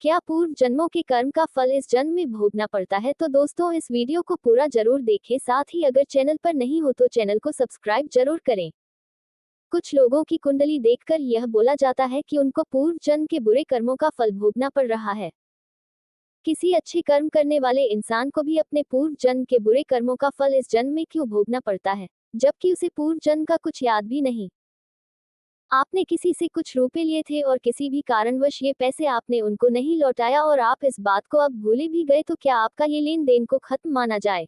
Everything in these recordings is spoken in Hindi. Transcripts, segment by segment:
क्या पूर्व जन्मों के कर्म का फल इस जन्म में भोगना पड़ता है? तो दोस्तों इस वीडियो को पूरा जरूर देखें, साथ ही अगर चैनल पर नहीं हो तो चैनल को सब्सक्राइब जरूर करें। कुछ लोगों की कुंडली देखकर यह बोला जाता है कि उनको पूर्व जन्म के बुरे कर्मों का फल भोगना पड़ रहा है। किसी अच्छे कर्म करने वाले इंसान को भी अपने पूर्व जन्म के बुरे कर्मों का फल इस जन्म में क्यों भोगना पड़ता है, जबकि उसे पूर्व जन्म का कुछ याद भी नहीं। आपने किसी से कुछ रुपए लिए थे और किसी भी कारणवश ये पैसे आपने उनको नहीं लौटाया और आप इस बात को अब भूले भी गए, तो क्या आपका ये लेन देन को खत्म माना जाए?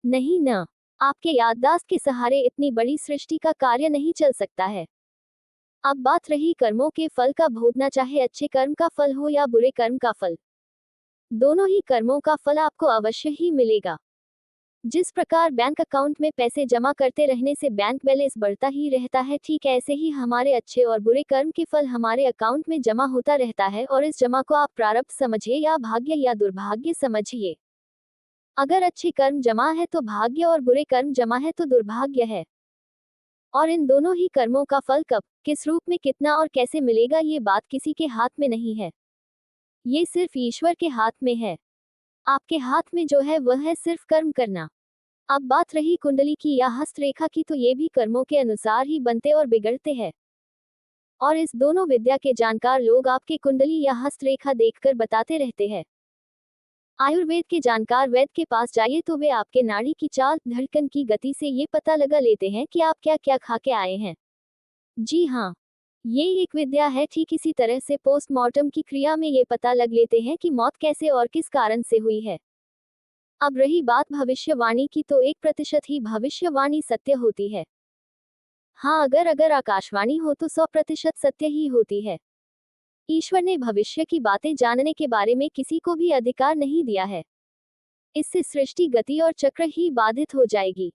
नहीं ना। आपके याददाश्त के सहारे इतनी बड़ी सृष्टि का कार्य नहीं चल सकता है। अब बात रही कर्मों के फल का भोगना, चाहे अच्छे कर्म का फल हो या बुरे कर्म का फल, दोनों ही कर्मों का फल आपको अवश्य ही मिलेगा। जिस प्रकार बैंक अकाउंट में पैसे जमा करते रहने से बैंक बैलेंस बढ़ता ही रहता है, ठीक ऐसे ही हमारे अच्छे और बुरे कर्म के फल हमारे अकाउंट में जमा होता रहता है, और इस जमा को आप प्रारब्ध समझिए या भाग्य या दुर्भाग्य समझिए। अगर अच्छे कर्म जमा है तो भाग्य और बुरे कर्म जमा है तो दुर्भाग्य है। और इन दोनों ही कर्मों का फल कब, किस रूप में, कितना और कैसे मिलेगा, ये बात किसी के हाथ में नहीं है। ये सिर्फ ईश्वर के हाथ में है। आपके हाथ में जो है वह है सिर्फ कर्म करना। अब बात रही कुंडली की या हस्तरेखा की, तो ये भी कर्मों के अनुसार ही बनते और बिगड़ते हैं। और इस दोनों विद्या के जानकार लोग आपके कुंडली या हस्तरेखा देखकर बताते रहते हैं। आयुर्वेद के जानकार वैद्य के पास जाइए तो वे आपके नाड़ी की चाल, धड़कन की गति से ये पता लगा लेते हैं कि आप क्या क्या खा के आए हैं। जी हाँ, ये एक विद्या है। ठीक इसी तरह से पोस्टमार्टम की क्रिया में ये पता लग लेते हैं कि मौत कैसे और किस कारण से हुई है। अब रही बात भविष्यवाणी की, तो 1% ही भविष्यवाणी सत्य होती है। हाँ, अगर आकाशवाणी हो तो 100% सत्य ही होती है। ईश्वर ने भविष्य की बातें जानने के बारे में किसी को भी अधिकार नहीं दिया है। इससे सृष्टि गति और चक्र ही बाधित हो जाएगी।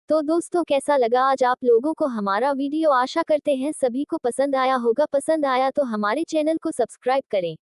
तो दोस्तों कैसा लगा आज आप लोगों को हमारा वीडियो? आशा करते हैं सभी को पसंद आया होगा। पसंद आया तो हमारे चैनल को सब्सक्राइब करें।